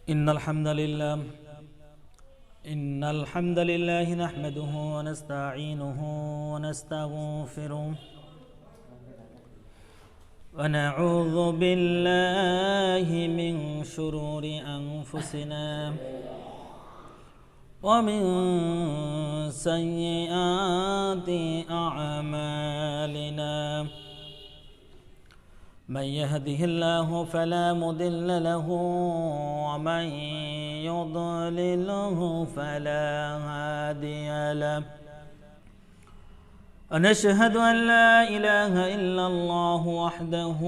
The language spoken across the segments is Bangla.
إن الحمد لله نحمده ونستعينه ونستغفره ونعوذ بالله من شرور أنفسنا ومن سيئات أعمالنا من يهده الله فلا مضل له ومن يضلله فلا هادي له ونشهد أن لا إله إلا الله وحده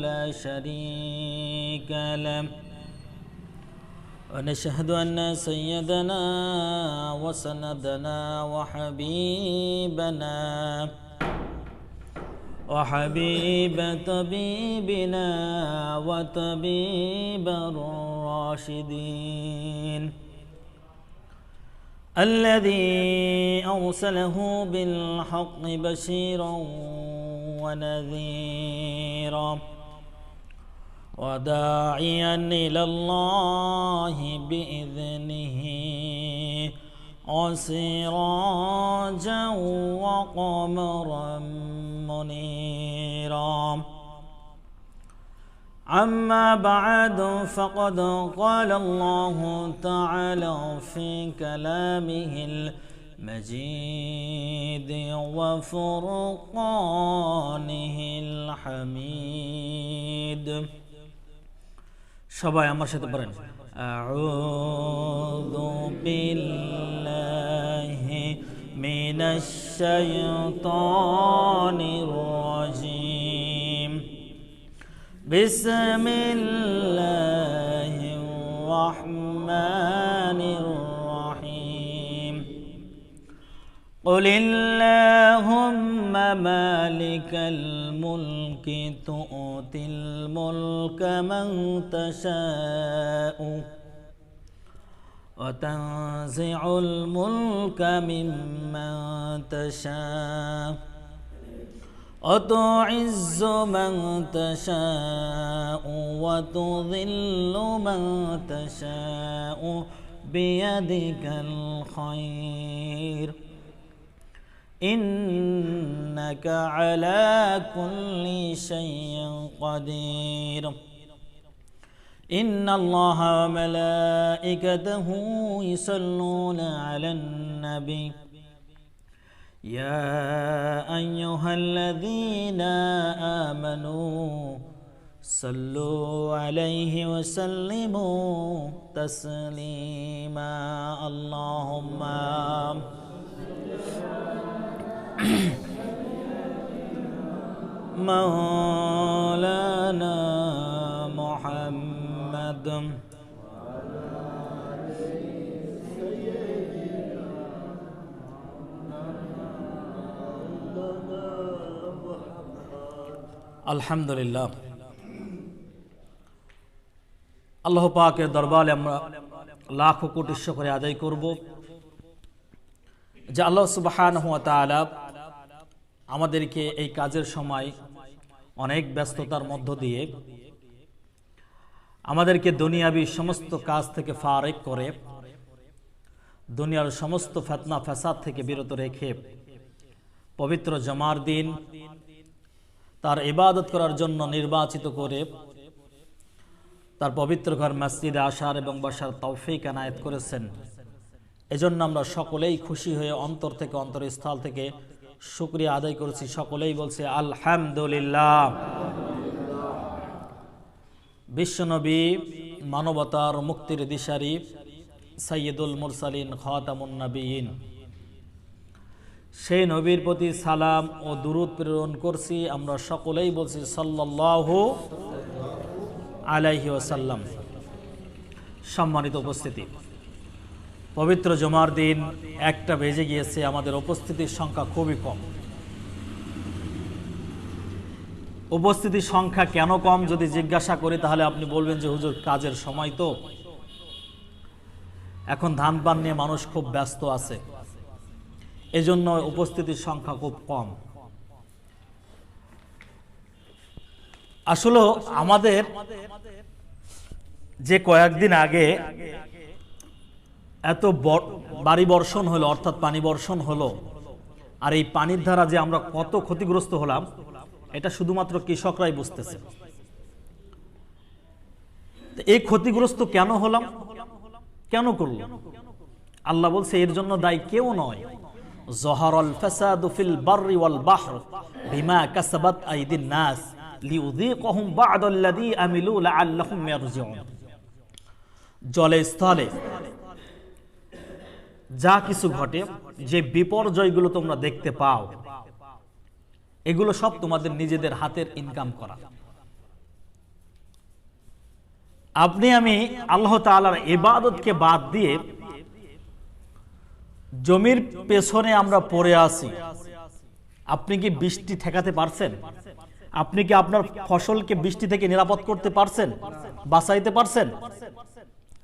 لا شريك له ونشهد أن سيدنا وسندنا وحبيب طبيبنا وطبيب الراشدين الذي أرسله بالحق بشيرا ونذيرا وداعيا إلى الله بإذنه وسراجا وقمرا منيرا أما بعد فقد قال الله تعالى في كلامه المجيد وفرقانه الحميد সবাই আমার সাথে পড়েন আউযু বিল্লাহি মিনাশ শাইতানির রাজীম বিসমিল্লাহির রাহমানির রাহিম قل اللهم مالك الملك تؤتي الملك من تشاء وتنزع الملك ممن تشاء وتعز من تشاء وتذل من تشاء بيدك الخير إنك على كل شيء قدير إن الله وملائكته يصلون على النبي يا أيها الذين آمنوا صلوا عليه وسلموا تسليما اللهم مولانا محمد আলহামদুলিল্লাহ আল্লাহ পাকের দরবারে আমরা লাখো কোটি শুকরিয়া আদায় করব যে আল্লাহ সুবহানাহু ওয়া তাআলা আমাদেরকে এই কাজের সময় অনেক ব্যস্ততার মধ্য দিয়ে আমাদেরকে দুনিয়াবি সমস্ত কাজ থেকে ফারেক করে দুনিয়ার সমস্ত ফিতনা ফাসাদ থেকে বিরত রেখে পবিত্র জুমার দিন তার ইবাদত করার জন্য নির্বাচিত করে তার পবিত্র ঘর মসজিদে আসার এবং বসার তৌফিক এনায়েত করেছেন। এজন্য আমরা সকলেই খুশি হয়ে অন্তর থেকে অন্তরস্থল থেকে শুকরিয়া আদায় করেছি। সকলেই বলছে আলহামদুলিল্লাহ। বিশ্বনবী মানবতার মুক্তির দিশারি সাইয়্যিদুল মুরসালিন খাতামুন নবিয়্যিন সেই নবীর প্রতি সালাম ও দুরূদ প্রেরণ করছি। আমরা সকলেই বলছি সাল্লাল্লাহু আলাইহি ওয়াসাল্লাম। সম্মানিত উপস্থিতি, পবিত্র জুমার দিন 1টা বেজে গিয়েছে। আমাদের উপস্থিতির সংখ্যা খুবই কম। উপস্থিতির সংখ্যা কেন কম যদি জিজ্ঞাসা করি তাহলে আপনি বলবেন যে হুজুর কাজের সময় তো, এখন ধান পান নিয়ে মানুষ খুব ব্যস্ত আছে, এজন্য উপস্থিতির সংখ্যা খুব কম। আসলে আমাদের যে কয়েকদিন আগে এত বাড়ি বর্ষণ হলো, অর্থাৎ পানি বর্ষণ হলো, আর এই পানির দ্বারা যে আমরা কত ক্ষতিগ্রস্ত হলাম এটা শুধুমাত্র কৃষকরাই বুঝতেছে। এই ক্ষতিগ্রস্ত কেন হলাম, কেন করলো? আল্লাহ বলছে এর জন্য দায়ী কেউ নয়। যহারাল ফাসাদু ফিল বাররি ওয়াল বাহর বিমা কাসাবাত আইদিন নাস লিউযীকাহুম বা'দাল্লাযী আমিলু লাআল্লাহুম ইয়ারজিউন। জলে স্থলে যা কিছু ঘটে, যে বিপর্যয়গুলো তোমরা দেখতে পাও, এগুলো সব তোমাদের নিজেদের হাতের ইনকাম করা। আপনি আমি আল্লাহ তাআলার ইবাদতকে বাদ দিয়ে জমির পেছনে আমরা পড়ে আছি। আপনি কি বৃষ্টি ঠেকাতে পারছেন? আপনি কি আপনার ফসলকে বৃষ্টি থেকে নিরাপদ করতে পারছেন, বাঁচাইতে পারছেন?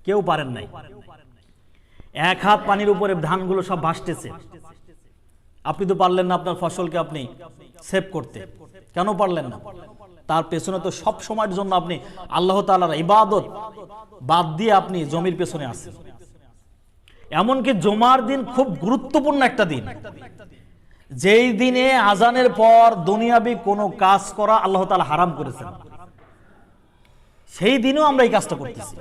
কেউ পারেন নাই। এক হাত পানির উপরে ধানগুলো সব ভাসতেছে, আপনি তো পারলেন না আপনার ফসলকে আপনি সেভ করতে। কেন পারলেন না? তার পেছনে তো সব সময়ের জন্য আপনি আল্লাহ তাআলার ইবাদত বাদ দিয়ে আপনি জমির পেছনে আছেন। এমনকি জুমার দিন খুব গুরুত্বপূর্ণ একটা দিন, যেই দিনে আজানের পর দুনিয়াবি কোনো কাজ করা আল্লাহ তাআলা হারাম করেছেন, সেই দিনেও আমরা এই কাজটা করতেছি।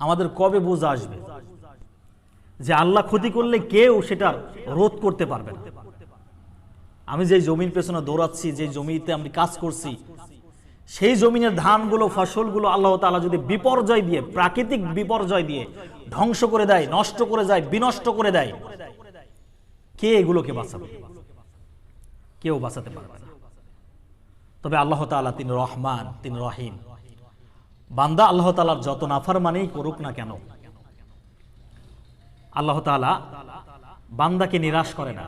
আমাদের কবে বুঝ আসবে যে আল্লাহ ক্ষতি করলে কেউ সেটা রোধ করতে পারবে না? আমি যে জমির পেছনে দৌড়াচ্ছি, যে জমিতে আমি কাজ করছি, সেই জমিনের ধানগুলো, ফসলগুলো আল্লাহ তাআলা যদি বিপর্যয় দিয়ে, প্রাকৃতিক বিপর্যয় দিয়ে ধ্বংস করে দেয়, নষ্ট করে যায়, বিনষ্ট করে দেয়, কে এগুলোকে বাঁচাবে? কেউ বাঁচাতে পারবে না। তবে আল্লাহ তাআলা তিনি রহমান, তিনি রহিম। বান্দা আল্লাহ তাআলার যত নাফরমানিই করুক না কেন, আল্লাহ তাআলা বান্দাকে নিরাশ করে না,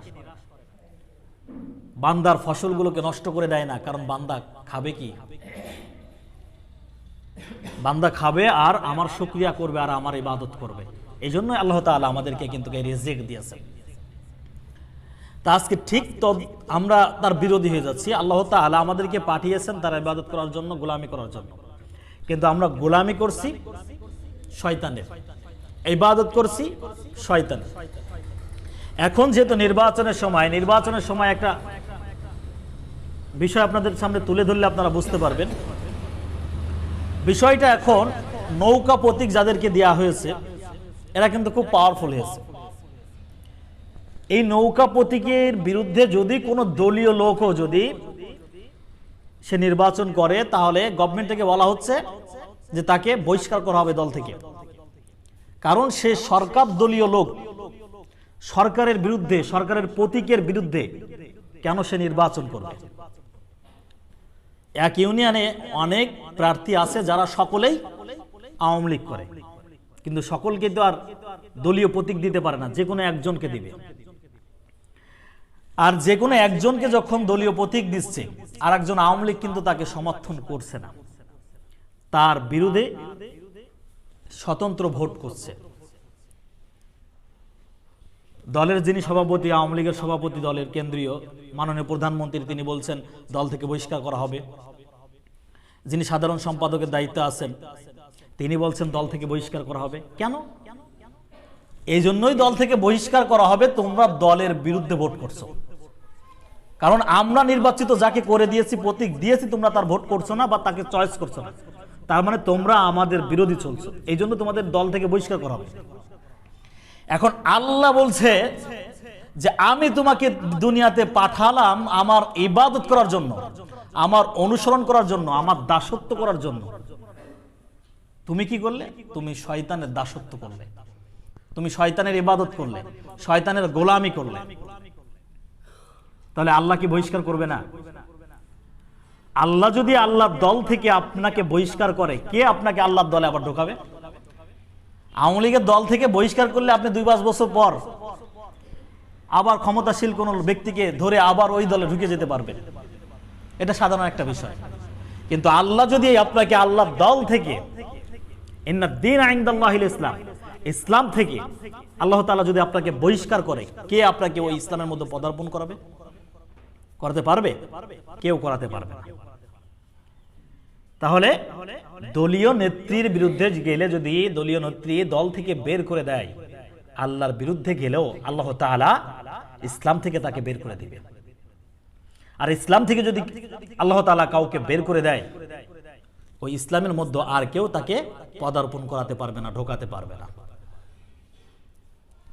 বান্দার ফসলগুলোকে নষ্ট করে দেয় না। কারণ বান্দা খাবে কি? বান্দা খাবে আর আমার শুকরিয়া করবে আর আমার ইবাদত করবে। এই জন্য আল্লাহ তাআলা আমাদেরকে কিন্তু রিজিক দিয়েছেন। তা আজকে ঠিক তো আমরা তার বিরোধী হয়ে যাচ্ছি। আল্লাহ তাআলা আমাদেরকে পাঠিয়েছেন তার ইবাদত করার জন্য, গোলামি করার জন্য, কিন্তু আমরা গোলামি করছি শয়তানের, ইবাদত করছি শয়তানের। এখন যেহেতু নির্বাচনের সময় একটা বিষয় আপনাদের সামনে তুলে ধরলে আপনারা বুঝতে পারবেন। বিষয়টা এখন নৌকা প্রতীক যাদেরকে দেওয়া হয়েছে এরা কিন্তু খুব পাওয়ারফুল হয়েছে। এই নৌকা প্রতীকের বিরুদ্ধে যদি কোনো দলীয় লোকও যদি সে নির্বাচন করে, তাহলে গভর্নমেন্ট থেকে বলা হচ্ছে যে তাকে বহিষ্কার করা হবে দল থেকে। কারণ সে সরকার দলীয় লোক, সরকারের বিরুদ্ধে, সরকারের প্রতীকের বিরুদ্ধে কেন সে নির্বাচন করবে? এক ইউনিয়নে অনেক প্রার্থী আছে যারা সকলেই আওয়ামী লীগ করে, কিন্তু সকলকে তো আর দলীয় প্রতীক দিতে পারে না, যে কোনো একজনকে দিবে। আর যে কোনো একজনকে যখন দলীয় প্রতীক দিচ্ছে, আর একজন আওয়ামী লীগ কিন্তু তাকে সমর্থন করছে না, তার বিরুদ্ধে স্বতন্ত্র ভোট করছে। দলের যিনি সভাপতি, আওয়ামী লীগের সভাপতি, দলের কেন্দ্রীয় মাননীয় প্রধানমন্ত্রী, তিনি বলছেন দল থেকে বহিষ্কার করা হবে। যিনি সাধারণ সম্পাদকের দায়িত্বে আছেন তিনি বলছেন দল থেকে বহিষ্কার করা হবে। কেন? এই জন্যই দল থেকে বহিষ্কার করা হবে, তোমরা দলের বিরুদ্ধে ভোট করছো। কারণ আমরা নির্বাচিত যাকে করে দিয়েছি, প্রতীক দিয়েছি, তোমরা তার ভোট করছো না বা তাকে চয়েস করছো না, তার মানে তোমরা আমাদের বিরোধী চলছো, এই জন্য তোমাদের দল থেকে বহিষ্কার করা হবে। এখন আল্লাহ বলছে যে আমি তোমাকে দুনিয়াতে পাঠালাম আমার ইবাদত করার জন্য, আমার অনুসরণ করার জন্য, আমার দাসত্ব করার জন্য। তুমি কি করলে? তুমি শয়তানের দাসত্ব করলে, তুমি শয়তানের ইবাদত করলে, শয়তানের গোলামি করলে। তাহলে আল্লাহ কি বহিষ্কার করবে না? আল্লাহ যদি আল্লাহর দল থেকে আপনাকে বহিষ্কার করে, কে আপনাকে আল্লাহর দলে আবার ঢোকাবে? আওয়ামী লীগের দল থেকে বহিষ্কার করলে আপনি 2-5 বছর পর আবার ক্ষমতাশীল কোন ব্যক্তিকে ধরে আবার ওই দলে ঢুকে যেতে পারবেন, এটা সাধারণ একটা বিষয়। কিন্তু আল্লাহ যদি আপনাকে আল্লাহর দল থেকে, ইন্নাদ দীন ইনদাল্লাহিল ইসলাম, ইসলাম থেকে আল্লাহ তাআলা যদি আপনাকে বহিষ্কার করে, কে আপনাকে ওই ইসলামের মধ্যে পদার্পণ করাতে পারবে? কেউ করাতে পারবে না। তাহলে দলীয় নেত্রীর বিরুদ্ধে গেলে যদি দলীয় নেত্রী দল থেকে বের করে দেয়, আল্লাহর বিরুদ্ধে গেলেও আল্লাহ তাআলা ইসলাম থেকে তাকে বের করে দিবে। আর ইসলাম থেকে যদি আল্লাহ তাআলা কাউকে বের করে দেয়, ওই ইসলামের মধ্যে আর কেউ তাকে পদার্পণ করাতে পারবে না, ঢোকাতে পারবে না।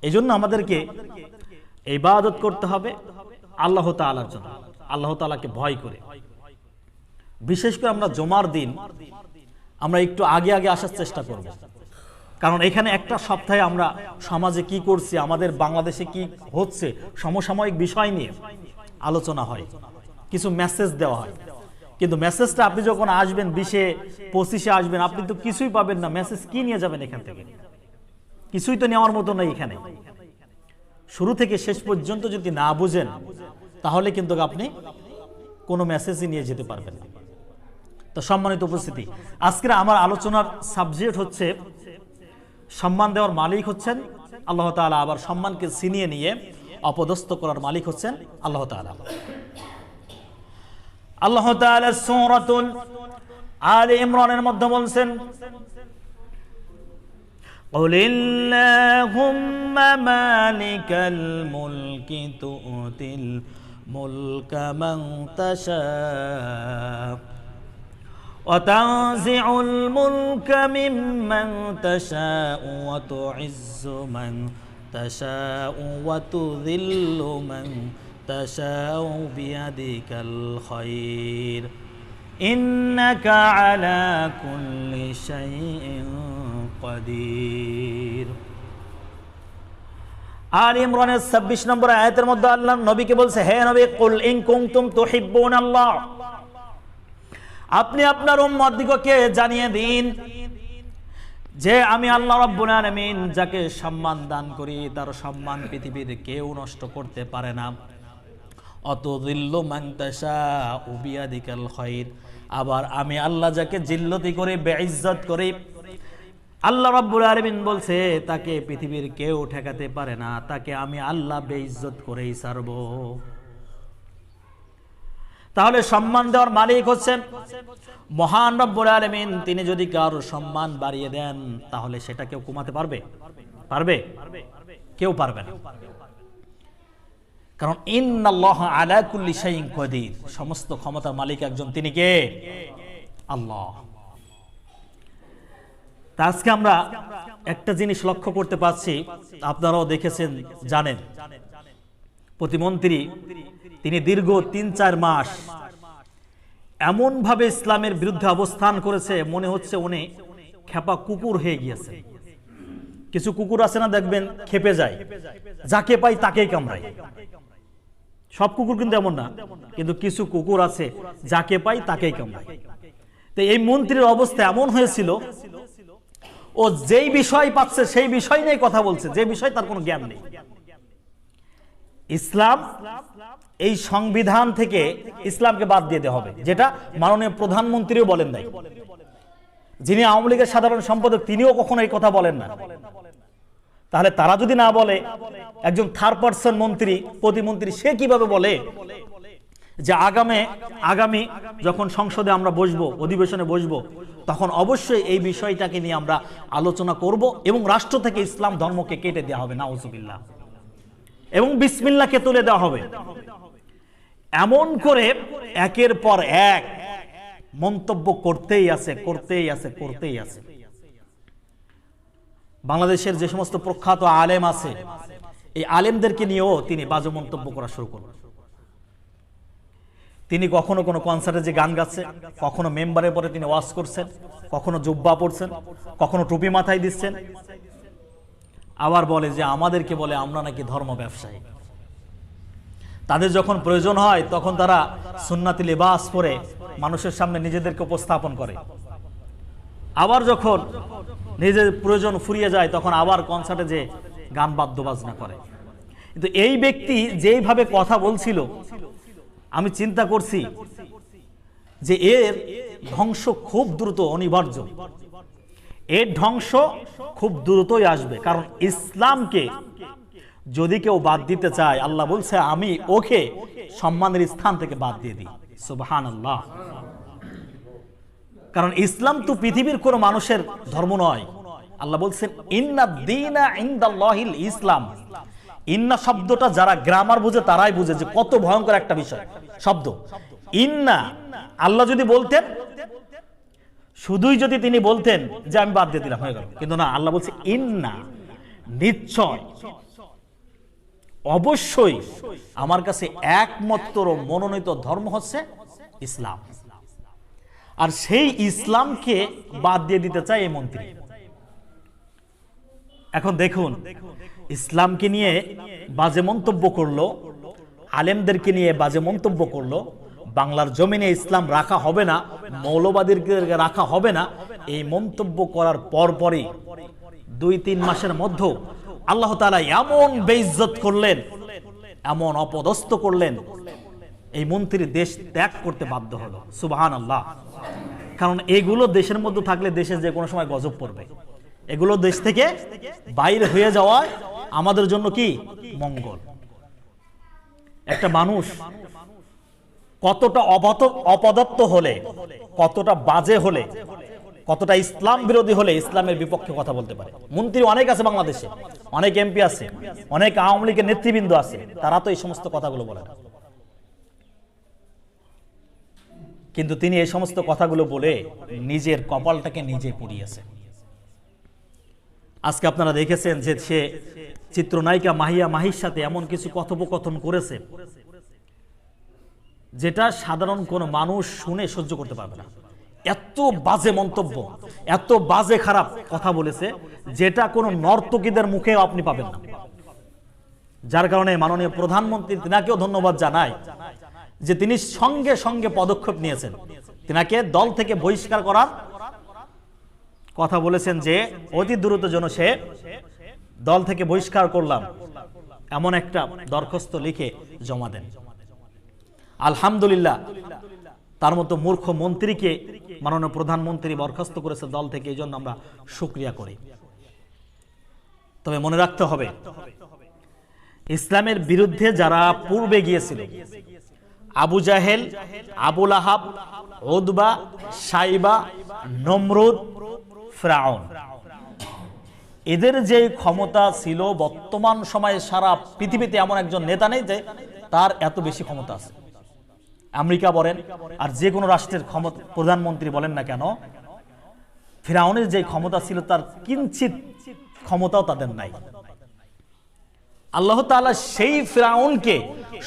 এই জন্য আমাদেরকে ইবাদত করতে হবে আল্লাহ তাআলার জন্য, আল্লাহ তাআলাকে ভয় করে। বিশেষ করে আমরা জুমার দিন আমরা একটু আগে আগে আসার চেষ্টা করব, কারণ এখানে একটা সপ্তাহে আমরা সমাজে কি করছি, আমাদের বাংলাদেশে কি হচ্ছে, সমসাময়িক বিষয় নিয়ে আলোচনা হয়, কিছু মেসেজ দেওয়া হয়। কিন্তু মেসেজটা আপনি যখন আসবেন 20-25 আসবেন, আপনি তো কিছুই পাবেন না। মেসেজ কি নিয়ে যাবেন এখান থেকে? কিছুই তো নেওয়ার মতো নেই এখানে। শুরু থেকে শেষ পর্যন্ত যদি না বুঝেন, তাহলে কিন্তু আপনি কোনো মেসেজই নিয়ে যেতে পারবেন না। তো সম্মানিত উপস্থিতি, আজকের আমার আলোচনার সাবজেক্ট হচ্ছে সম্মান দেওয়ার মালিক হচ্ছেন আল্লাহ তাআলা, আবার সম্মানকে ছিনিয়ে নিয়ে অপদস্থ করার মালিক হচ্ছেন আল্লাহ তাআলা। আল্লাহ তাআলা সূরাতুল আলে ইমরানের মধ্যে বলছেন, কুলিল্লাহুম্মা মালিকাল মুলকি তুতিল মুলকা মান তাশা ওয়া তানজিউল মুলকা মিম্মান তাশাউ ওয়া তুইজ্জু মান তাশাউ ওয়া তুযিল্লু মান তাশাউ বিয়াদিকাল খায়র ইন্নাকা আলা কুল্লি শাইইন কাদির। আলে ইমরানের 26 নম্বর আয়াতের মধ্যে আল্লাহ নবীকে বলছে, হে নবী, কুল ইন কুনতুম তুহিব্বুনাল্লাহ, আপনি আপনার উম্মতদিগকে জানিয়ে দিন যে আমি আল্লাহ রাব্বুল আলামিন যাকে সম্মান দান করি, তার সম্মান পৃথিবীর কেউ নষ্ট করতে পারে না। অতুযিল্লু মান তাশাউ বিয়াদিকাল খায়র, আবার আমি আল্লাহ যাকে জিল্লতি করে বেইজ্জত করি, আল্লাহ রাব্বুল আলামিন বলছে তাকে পৃথিবীর কেউ ঠেকাতে পারে না, তাকে আমি আল্লাহ বেইজ্জত করেই ছাড়ব। তাহলে সম্মান দেওয়ার মালিক হচ্ছেন মহান রব্বুল আলামিন। তিনি যদি কারো সম্মান বাড়িয়ে দেন, তাহলে সেটা কেউ কমাতে পারবে? কেউ পারবে না। কারণ ইন্নাল্লাহা আলা কুল্লি শাইইন কাদির, সমস্ত ক্ষমতার মালিক একজন, তিনি কে? আল্লাহ। তা আজকে আমরা একটা জিনিস লক্ষ্য করতে পারছি, আপনারাও দেখেছেন, জানেন, প্রতিমন্ত্রী তিনি দীর্ঘ 3-4 মাস এমন ভাবে ইসলামের বিরুদ্ধে অবস্থান করেছে, মনে হচ্ছে উনি খেপা কুকুর হয়ে গিয়েছে। কিছু কুকুর আছে না, দেখবেন খেপে যায়, যাকে পাই তাকেই কামড়ায়। সব কুকুর কিন্তু এমন না, কিন্তু কিছু কুকুর আছে যাকে পাই তাকেই কামড়ায়। তো এই মন্ত্রীর অবস্থা এমন হয়েছিল, ও যেই বিষয় পাচ্ছে সেই বিষয় নিয়ে কথা বলছে, যে বিষয় তার কোনো জ্ঞান নেই। ইসলাম, এই সংবিধান থেকে ইসলামকে বাদ দিয়ে দেওয়া হবে, যেটা মাননীয় প্রধানমন্ত্রীও বলেন নাই। যিনি আওয়ামী লীগের সাধারণ সম্পাদক, তিনিও কখনো এই কথা বলেন না। তাহলে তারা যদি না বলে, একজন থার্ড পারসন মন্ত্রী, প্রতিমন্ত্রী, সে কিভাবে বলে যে আগামী যখন সংসদে আমরা বসবো, অধিবেশনে বসবো, তখন অবশ্যই এই বিষয়টাকে নিয়ে আমরা আলোচনা করব এবং রাষ্ট্র থেকে ইসলাম ধর্মকে কেটে দেওয়া হবে, নাউজুবিল্লাহ, এবং বিসমিল্লাহকে তুলে দেওয়া হবে। এমন করে একের পর এক মন্তব্য করতেই আছে। বাংলাদেশের যে সমস্ত প্রখ্যাত আলেম আছে, এই আলেমদেরকে নিয়েও তিনি বাজে মন্তব্য করা শুরু করলেন। তিনি কখনো কোনো কনসার্টে যে গান গাচ্ছে, কখনো মেম্বারের পরে তিনি ওয়াজ করছেন, কখনো জুব্বা পড়ছেন, কখনো টুপি মাথায় দিচ্ছেন, আবার বলে যে আমাদেরকে বলে আমরা নাকি ধর্ম ব্যবসায়ী। তাদের যখন প্রয়োজন হয় তখন তারা সুন্নাতি লিবাস পরে মানুষের সামনে নিজেদেরকে উপস্থাপন করে, আবার যখন নিজের প্রয়োজন ফুরিয়ে যায় তখন আবার কনসার্টে যে গান বাদ্য বাজনা করে। কিন্তু এই ব্যক্তি যেইভাবে কথা বলছিল, আমি চিন্তা করছি যে এর ধ্বংস খুব দ্রুত অনিবার্য, এর ধ্বংস খুব দ্রুতই আসবে। কারণ ইসলামকে যদি কেউ বাদ দিতে চায়, আল্লাহ বলছে আমি ওকে সম্মানের স্থান থেকে বাদ দিয়ে দিই। সুবহানাল্লাহ। কারণ ইসলাম তো পৃথিবীর কোনো মানুষের ধর্ম নয়। আল্লাহ বলছেন ইন্না দীনা ইনদাল্লাহিল ইসলাম। ইন্না শব্দটা যারা গ্রামার বুঝে তারাই বুঝে যে কত ভয়ঙ্কর একটা বিষয় শব্দ। ইন্না, আল্লাহ যদি বলতেন, শুধুই যদি তিনি বলতেন যে আমি বাদ দিয়ে দিলাম হয়ে গেল, কিন্তু না, আল্লাহ বলছে ইন্না, নিশ্চয়, অবশ্যই আমার কাছে একমাত্র মনোনীত ধর্ম হচ্ছে ইসলাম। আর সেই ইসলামকে বাদ দিয়ে দিতে চায় এই মন্ত্রী। এখন দেখুন, ইসলামকে নিয়ে বাজে মন্তব্য করলো, আলেমদেরকে নিয়ে বাজে মন্তব্য করলো, বাংলার জমিনে ইসলাম রাখা হবে না, মৌলবাদীদেরকে রাখা হবে না, এই মন্তব্য করার পরপরই 2-3 মাসের মধ্যে আল্লাহ তাআলা এমন বেইজ্জত করলেন, এমন অপদস্থ করলেন, এই মন্ত্রী দেশ ত্যাগ করতে বাধ্য হলো। সুবহানাল্লাহ। কারণ এগুলো দেশের মধ্যে থাকলে দেশে যে কোনো সময় গজব পড়বে। এগুলো দেশ থেকে বাইরে হয়ে যাওয়ায় আমাদের জন্য কি মঙ্গল। একটা মানুষ কতটা অপদার্থ হলে, কতটা বাজে হলে, কতটা ইসলাম বিরোধী হলে ইসলামের বিপক্ষে কথা বলতে পারে। মন্ত্রী অনেক আছে বাংলাদেশে, অনেক এমপি আছে, অনেক আওয়ামী লীগের নেতৃবৃন্দ আছে, তারা তো এই সমস্ত কথাগুলো বলে না। কিন্তু তিনি এই সমস্ত কথাগুলো বলে নিজের কপালটাকে নিজে পুড়িয়েছে। আজকে আপনারা দেখেছেন যে সে চিত্রনায়িকা মাহিয়া মাহির সাথে এমন কিছু কথোপকথন করেছে যেটা সাধারণ কোনো মানুষ শুনে সহ্য করতে পারবে না। এত বাজে মন্তব্য, এত বাজে খারাপ কথা বলেছে যেটা কোনো নর্তকীদের মুখেও আপনি পাবেন না। যার কারণে মাননীয় প্রধানমন্ত্রী তিনাকেও ধন্যবাদ জানায় যে তিনি সঙ্গে সঙ্গে পদক্ষেপ নিয়েছেন, তিনাকে দল থেকে বহিষ্কার করার কথা বলেছেন যে অতি দ্রুত যেন সে দল থেকে বহিষ্কার করলাম এমন একটা দরখাস্ত লিখে জমা দেন। আলহামদুলিল্লাহ, তার মতো মূর্খ মন্ত্রীকে মাননীয় প্রধানমন্ত্রী বরখাস্ত করেছে দল থেকে, এই জন্য আমরা শুকরিয়া করি। তবে মনে রাখতে হবে, ইসলামের বিরুদ্ধে যারা পূর্বে গিয়েছিল, আবু জাহেল, আবু লাহাব, উতবা, সাইবা, নমরুদ, ফিরআউন, এদের যে ক্ষমতা ছিল, বর্তমান সময়ে সারা পৃথিবীতে এমন একজন নেতা নেই যে তার এত বেশি ক্ষমতা আছে। আমেরিকা বলেন আর যে কোনো রাষ্ট্রের প্রধানমন্ত্রী বলেন না কেন, ফিরআউনের যে ক্ষমতা ছিল তার কিঞ্চিত ক্ষমতাও তাদের নাই। আল্লাহ তাআলা সেই ফিরআউনকে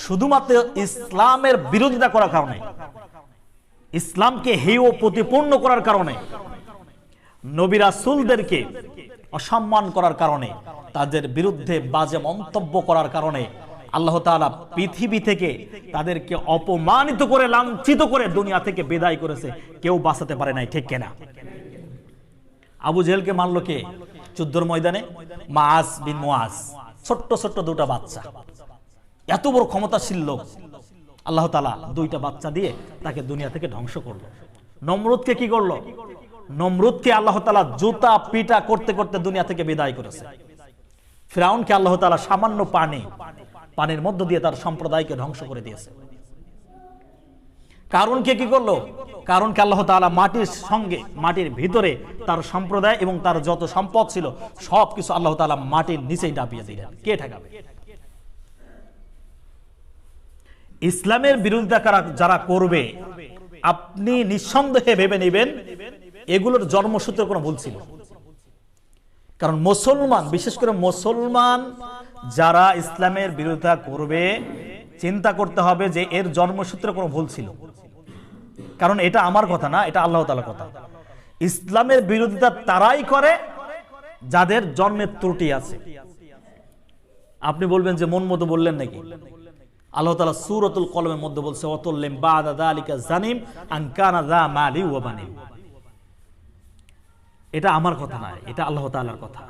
শুধুমাত্র ইসলামের বিরোধিতা করার কারণে, ইসলামকে হেয় প্রতিপন্ন করার কারণে, নবী রাসূলদেরকে অসম্মান করার কারণে, তাদের বিরুদ্ধে বাজে মন্তব্য করার কারণে আল্লাহ তাআলা পৃথিবী থেকে তাদেরকে অপমানিত করে, লাঞ্ছিত করে দুনিয়া থেকে বিদায় করেছে। কেউ বাঁচাতে পারে নাই, ঠিক কিনা? আবু জেহেলকে মারলো কে? যুদ্ধের ময়দানে মুআজ বিন মুআজ, ছোট্ট ছোট্ট দুটা বাচ্চা, এত বড় ক্ষমতাশীল লোক, আল্লাহ তাআলা দুইটা বাচ্চা দিয়ে তাকে দুনিয়া থেকে ধ্বংস করলো। নমরুদকে কি করলো? নমরুদকে আল্লাহ তাআলা জুতা পিটা করতে করতে দুনিয়া থেকে বিদায় করেছে। ফিরআউনকে আল্লাহ তাআলা সামান্য পানির মধ্য দিয়ে তার সম্প্রদায়কে ধ্বংস করে দিয়েছে। কারূনকে কি করলো? কারূনকে আল্লাহ তাআলা মাটির সঙ্গে, মাটির ভিতরে তার সম্প্রদায় এবং তার যত সম্পদ ছিল সবকিছু আল্লাহ তাআলা মাটির নিচেই ডাবিয়ে দিলেন। কে ঠেকাবে? ইসলামের বিরোধিতা যারা করবে, আপনি নিঃসন্দেহে ভেবে নেবেন এগুলোর জন্মসূত্রে কোনো ভুল ছিল। কারণ মুসলমান, বিশেষ করে মুসলমান যারা ইসলামের বিরোধিতা করবে, চিন্তা করতে হবে যে এর জন্মসূত্রে কোনো ভুল ছিল। কারণ এটা আমার কথা না, এটা আল্লাহ তাআলার কথা। ইসলামের বিরোধিতা তারাই করে যাদের জন্মের ত্রুটি আছে। আপনি বলবেন যে মন মতো বললেন নাকি? আল্লাহ তাআলা সূরাতুল কলমের মধ্যে বলছে ওয়াতুল্লিম বাদা যালিকা জানিম আন কানা যা মালি ওয়া বানিন। এটা আমার কথা নয়, এটা আল্লাহ তাআলার কথা।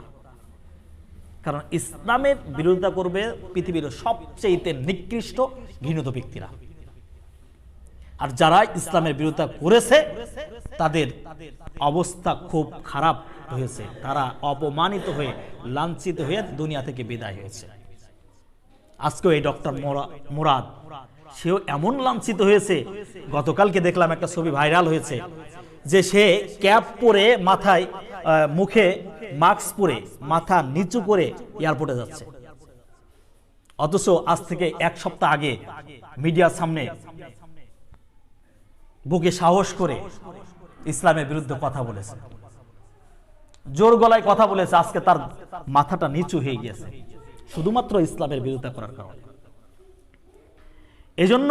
কারণ ইসলামের বিরোধিতা করবে পৃথিবীর সবচেয়ে নিকৃষ্ট ঘৃণিত ব্যক্তিরা। আর যারা ইসলামের বিরোধিতা করেছে তাদের অবস্থা খুব খারাপ হয়েছে। তারা অপমানিত হয়ে, লাঞ্ছিত হয়ে দুনিয়া থেকে বিদায় হয়েছে। আজকেও এই ডক্টর মুরাদ, সেও এমন লাঞ্ছিত হয়েছে। গতকালকে দেখলাম একটা ছবি ভাইরাল হয়েছে যে সে ক্যাপ পরে মাথায় মুখে মাস্ক পরে মাথা নিচু করে এয়ারপোর্টে যাচ্ছে, অথচ আজ থেকে 1 সপ্তাহ আগে মিডিয়ার সামনে বুকে সাহস করে ইসলামের বিরুদ্ধে কথা বলেছে, জোর গলায় কথা বলেছে, আজকে তার মাথাটা নিচু হয়ে গেছে শুধুমাত্র ইসলামের বিরোধিতা করার কারণে। এজন্য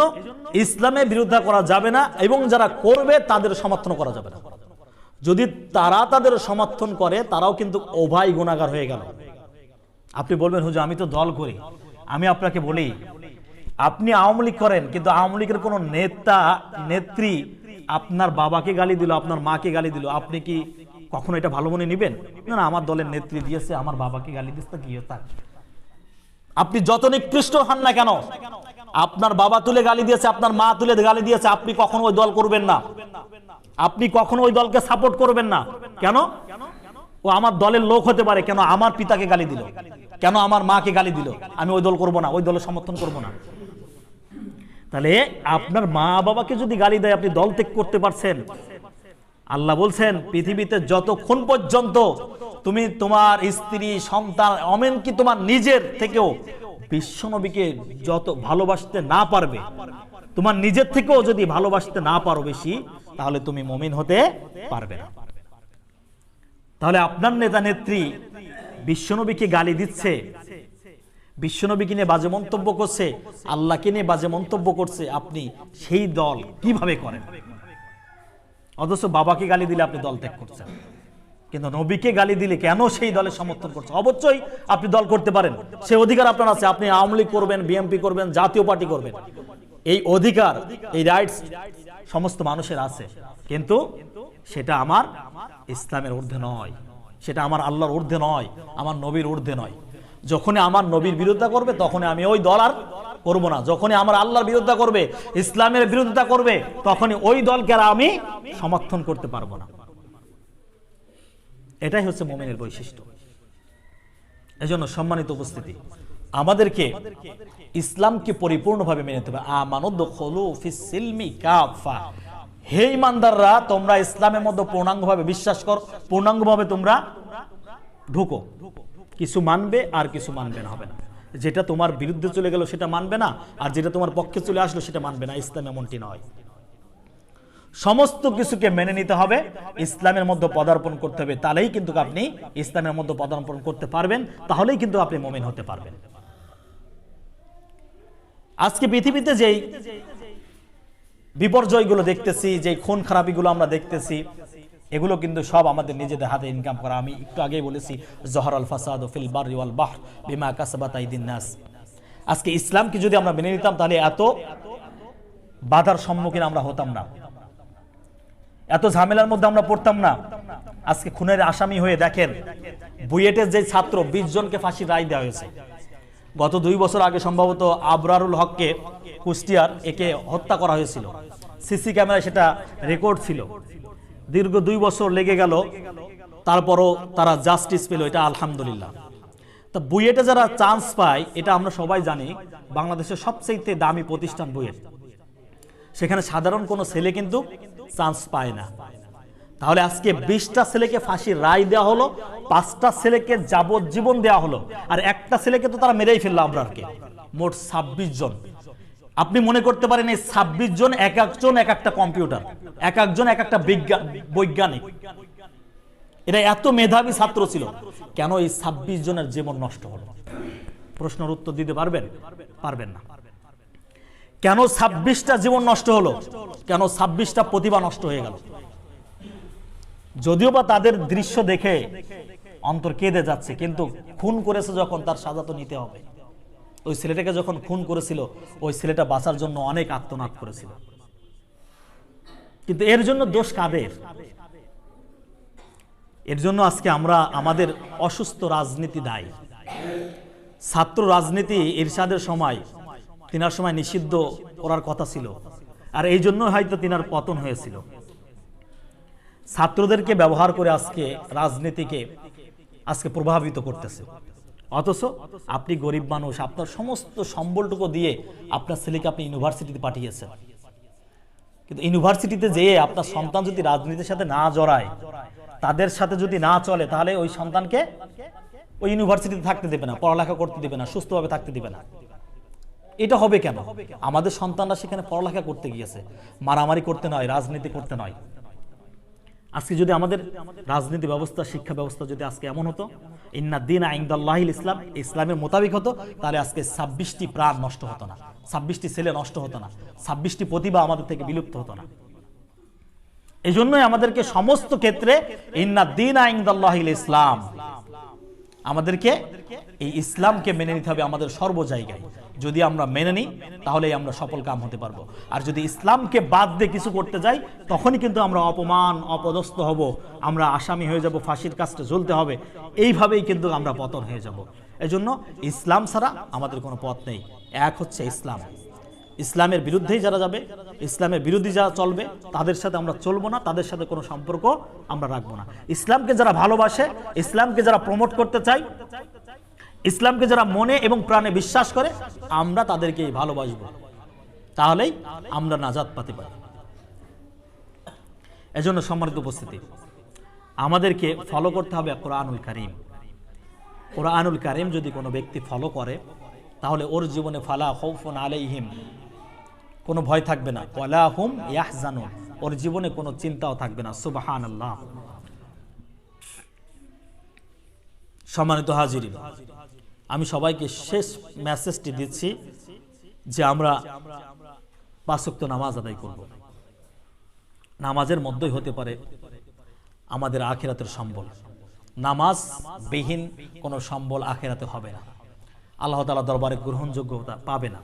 ইসলামের বিরোধিতা করা যাবে না এবং যারা করবে তাদের সমর্থন করা যাবে না। যদি তারা তাদের সমর্থন করে তারাও কিন্তু ওভাই গুনাহগার হয়ে গেল। আপনি বলবেন হুজুর আমি তো দল করি, আমি আপনাকে বলি আপনি আওয়ামী লীগ করেন কিন্তু আওয়ামী লীগের কোন নেতা নেত্রী আপনার বাবাকে গালি দিল, আপনার মাকে গালি দিল, আপনি কি কখনো এটা ভালো মনে নেবেন? না, আমার দলের নেত্রী দিয়েছে, আমার বাবাকে গালি দিচ্ছে, কি তার আপনি যত নিকৃষ্ট হন না কেন, আপনার বাবা তুলে গালি দিয়েছে, আপনার মা তুলে গালি দিয়েছে, আপনি কখনো ওই দল করবেন না, আপনি কখনো ওই দলকে সাপোর্ট করবেন না। কেন? ও আমার দলের লোক হতে পারে, কেন আমার পিতাকে গালি দিল, কেন আমার মাকে গালি দিল, আমি ওই দল করব না, ওই দলের সমর্থন করব না। তাহলে আপনার মা বাবাকে যদি গালি দেয় আপনি দল ত্যাগ করতে পারছেন? আল্লাহ বলছেন পৃথিবীতে যতক্ষণ পর্যন্ত তুমি তোমার স্ত্রী সন্তান এমনকি তোমার নিজের থেকেও বিশ্বনবীকে যত ভালোবাসতে না পারবে, তোমার নিজের থেকেও যদি ভালোবাসতে না পারো বেশি, তাহলে তুমি মুমিন হতে পারবে না। তাহলে আপনার নেতা নেত্রী বিশ্বনবীকে গালি দিচ্ছে, বিশ্বনবীকে নিয়ে বাজে মন্তব্য করছে, আল্লাহকে নিয়ে বাজে মন্তব্য করছে, আপনি সেই দল কিভাবে করেন? অথচ বাবাকে গালি দিলে আপনি দল ত্যাগ করছেন, কিন্তু নবীকে গালি দিলে কেন সেই দলের সমর্থন করছেন? অবশ্যই আপনি দল করতে পারেন, সে অধিকার আপনার আছে, আপনি আওয়ামী লীগ করবেন, বিএনপি করবেন, জাতীয় পার্টি করবেন, এই অধিকার এই রাইটস সমস্ত মানুষের আছে, কিন্তু সেটা আমার ইসলামের ঊর্ধ্বে নয়, সেটা আমার আল্লাহর ঊর্ধ্বে নয়, আমার নবীর ঊর্ধ্বে নয়। যখনই আমার নবীর বিরোধিতা করবে তখনই আমি ওই দল আর করব না, যখনই আমার আল্লাহর বিরোধিতা করবে, ইসলামের বিরোধিতা করবে, তখনই ওই দলকে আর আমি সমর্থন করতে পারবো না। এটাই হচ্ছে মুমিনের বৈশিষ্ট্য। এজন্য সম্মানিত উপস্থিতি, আমাদেরকে ইসলামকে পরিপূর্ণভাবে মেনে নিতে হবে। আমানুদখুলু ফিস সিলমি কাফা, হে ঈমানদাররা তোমরা ইসলামের মধ্যে পূর্ণাঙ্গভাবে বিশ্বাস করো, পূর্ণাঙ্গভাবে তোমরা ঢুকো, কিছু মানবে আর কিছু মানবে না, হবে না। যেটা তোমার বিরুদ্ধে চলে গেল সেটা মানবে না, আর যেটা তোমার পক্ষে চলে আসলো সেটা মানবে না। ইসলাম এমনটি নয়, সমস্ত কিছুকে মেনে নিতে হবে, ইসলামের মধ্যে পদার্পণ করতে হবে, তাহলেই কিন্তু আপনি ইসলামের মধ্যে পদার্পণ করতে পারবেন, তাহলেই কিন্তু আপনি মুমিন হতে পারবেন। আজকে পৃথিবীতে যেই বিপর্যয়গুলো দেখতেছি, যে খুন খারাপিগুলো আমরা দেখতেছি, এগুলো কিন্তু সব আমাদের নিজেদের হাতে ইনকাম করা। আমি একটু আগেই বলেছি জহরাল ফাসাদু ফিল বাররি ওয়াল বাহর বিমা কাসাবাত আইদিন নাস। আজকে ইসলামকে যদি আমরা মেনে নিতাম তাহলে এত বাধার সম্মুখীন আমরা হতাম না, এত ঝামেলার মধ্যে আমরা পড়তাম না। আজকে খুনের আসামি হয়ে দেখেন বুয়েটের যে ছাত্র 20 জনকে ফাঁসির রায় দেওয়া হয়েছে। গত 2 বছর আগে সম্ভবত আবরারুল হককে কুষ্টিয়ার একে হত্যা করা হয়েছিল, সিসি ক্যামেরায় সেটা রেকর্ড ছিল। দীর্ঘ 2 বছর লেগে গেল, তারপরও তারা জাস্টিস পেল, এটা আলহামদুলিল্লাহ। তা বুয়েটে যারা চান্স পায়, এটা আমরা সবাই জানি বাংলাদেশের সবচেয়ে দামি প্রতিষ্ঠান বুয়েট, সেখানে সাধারণ কোনো ছেলে কিন্তু চান্স পায় না। তাহলে আজকে 20টা ছেলেকে ফাঁসির রায় দেওয়া হলো, 5টা ছেলেকে যাবজ্জীবন দেওয়া হলো, আর একটা ছেলেকে তো তারা মেরেই ফেললো আবরারকে। মোট 26 জন। আপনি মনে করতে পারেন এই 26 জন এক একজন এক একটা কম্পিউটার, এক একজন এক একটা বৈজ্ঞানিক, এরা এত মেধাবী ছাত্র ছিল, কেন এই 26 জনের জীবন নষ্ট হলো? প্রশ্নের উত্তর দিতে পারবেন? পারবেন না। কেন 26টা জীবন নষ্ট হলো? কেন 26টা প্রতিভা নষ্ট হয়ে গেল? যদিও বা তাদের দৃশ্য দেখে অন্তর কেঁদে যাচ্ছে, কিন্তু খুন করেছে যখন তার সাজা তো নিতে হবে। ওই ছেলেটাকে যখন খুন করেছিল, ওই ছেলেটা বাঁচার জন্য অনেক আর্তনাদ করেছিল, কিন্তু এর জন্য দোষ কাদের? এর জন্য আজকে আমরা আমাদের অসুস্থ রাজনীতি দায়ী। ছাত্র রাজনীতি এরশাদের সময়, তিনার সময় নিষিদ্ধ করার কথা ছিল, আর এই জন্য হয়তো তিনার পতন হয়েছিল। ছাত্রদেরকে ব্যবহার করে আজকে রাজনীতিকে আজকে প্রভাবিত করতেছে, অথচ আপনি গরিব মানুষ, আপনার সমস্ত সম্বলটুকু দিয়ে আপনার ছেলেকে আপনি ইউনিভার্সিটিতে পাঠিয়েছেন, কিন্তু ইউনিভার্সিটিতে যেয়ে আপনার সন্তান যদি রাজনীতির সাথে না জড়ায়, তাদের সাথে যদি না চলে, তাহলে ওই সন্তানকে ওই ইউনিভার্সিটিতে থাকতে দেবে না, পড়ালেখা করতে দেবে না, সুস্থভাবে থাকতে দেবে না। এটা হবে কেন? আমাদের সন্তানরা সেখানে পড়ালেখা করতে গিয়েছে, মারামারি করতে নয়, রাজনীতি করতে নয়। আজকে যদি আমাদের রাজনীতি ব্যবস্থা, শিক্ষা ব্যবস্থা যদি আজকে এমন হতো, ইন্না দ্বীনা ইনদাল্লাহিল ইসলাম, ইসলামের মোতাবেক হতো, তাহলে আজকে 26টি প্রাণ নষ্ট হতো না, 26টি ছেলে নষ্ট হতো না, 26টি প্রতিভা আমাদের থেকে বিলুপ্ত হতো না। এই জন্যই আমাদেরকে সমস্ত ক্ষেত্রে ইন্না দ্বীনা ইনদাল্লাহিল ইসলাম, আমাদেরকে এই ইসলামকে মেনে নিতে হবে আমাদের সর্ব জায়গায়। যদি আমরা মেনে নিই, তাহলেই আমরা সফল কাম হতে পারবো। আর যদি ইসলামকে বাদ দিয়ে কিছু করতে যাই, তখনই কিন্তু আমরা অপমান, অপদস্থ হব, আমরা আসামি হয়ে যাব, ফাঁসির কাস্টে ঝুলতে হবে। এইভাবেই কিন্তু আমরা পতন হয়ে যাব। এজন্য ইসলাম ছাড়া আমাদের কোনো পথ নেই। এক হচ্ছে ইসলাম। ইসলামের বিরুদ্ধেই যারা যাবে, ইসলামের বিরোধী যারা চলবে, তাদের সাথে আমরা চলবো না, তাদের সাথে কোনো সম্পর্ক আমরা রাখবো না। ইসলামকে যারা ভালোবাসে, ইসলামকে যারা প্রমোট করতে চায়, ইসলামকে যারা মনে এবং প্রাণে বিশ্বাস করে, আমরা তাদেরকে ভালোবাসবো, তাহলেই আমরা নাজাত পেতে পারি। এজন্য সম্মানিত উপস্থিতি, আমাদেরকে ফলো করতে হবে কোরআনুল কারীম। কোরআনুল কারীম যদি কোনো ব্যক্তি ফলো করে, তাহলে ওর জীবনে ফালা খাউফুন আলাইহিম, কোনো ভয় থাকবে না, ওয়ালা হুম ইয়াহজানুন, ওর জীবনে কোনো চিন্তাও থাকবে না। সুবহানাল্লাহ। সম্মানিত হাজিরিন, আমি সবাইকে শেষ মেসেজটি দিচ্ছি যে আমরা 5 ওয়াক্ত নামাজ আদায় করব। নামাজের মধ্যেই হতে পারে আমাদের আখিরাতের সম্বল। নামাজ বিহীন কোনো সম্বল আখিরাতে হবে না, আল্লাহ তাআলা দরবারে গ্রহণযোগ্যতা পাবে না।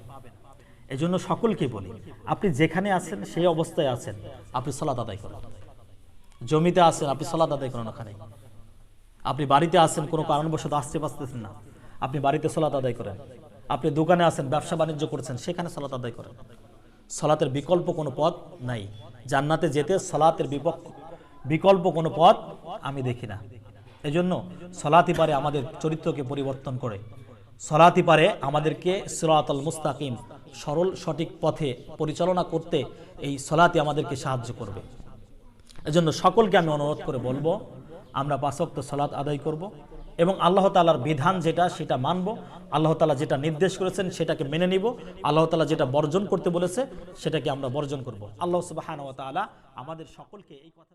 এজন্য সকলকে বলি, আপনি যেখানে আছেন, সেই অবস্থায় আছেন, আপনি সালাত আদায় করুন। জমিতে আছেন, আপনি সালাত আদায় করুন। ওখানে আপনি বাড়িতে আছেন, কোনো কারণবশত আসতে পারতেছেন না, আপনি বাড়িতে সালাত আদায় করেন। আপনি দোকানে আছেন, ব্যবসা বাণিজ্য করছেন, সেখানে সালাত আদায় করেন। সালাতের বিকল্প কোনো পথ নাই। জান্নাতে যেতে সালাতের বিকল্প কোনো পথ আমি দেখি না। এজন্য সালাতই পারে আমাদের চরিত্রকে পরিবর্তন করে, সালাতই পারে আমাদেরকে সিরাতাল মুস্তাকিম, সরল সঠিক পথে পরিচালনা করতে এই সালাতই আমাদেরকে সাহায্য করবে। এজন্য সকলকে আমি অনুরোধ করে বলবো, আমরা 5 ওয়াক্ত সালাত আদায় করব এবং আল্লাহ তাআলার বিধান যেটা, সেটা মানব। আল্লাহ তাআলা যেটা নির্দেশ করেছেন সেটাকে মেনে নিব। আল্লাহ তাআলা যেটা বর্জন করতে বলেছে সেটাকে আমরা বর্জন করব। আল্লাহ সুবহানাহু ওয়া তাআলা আমাদের সকলকে এই কথা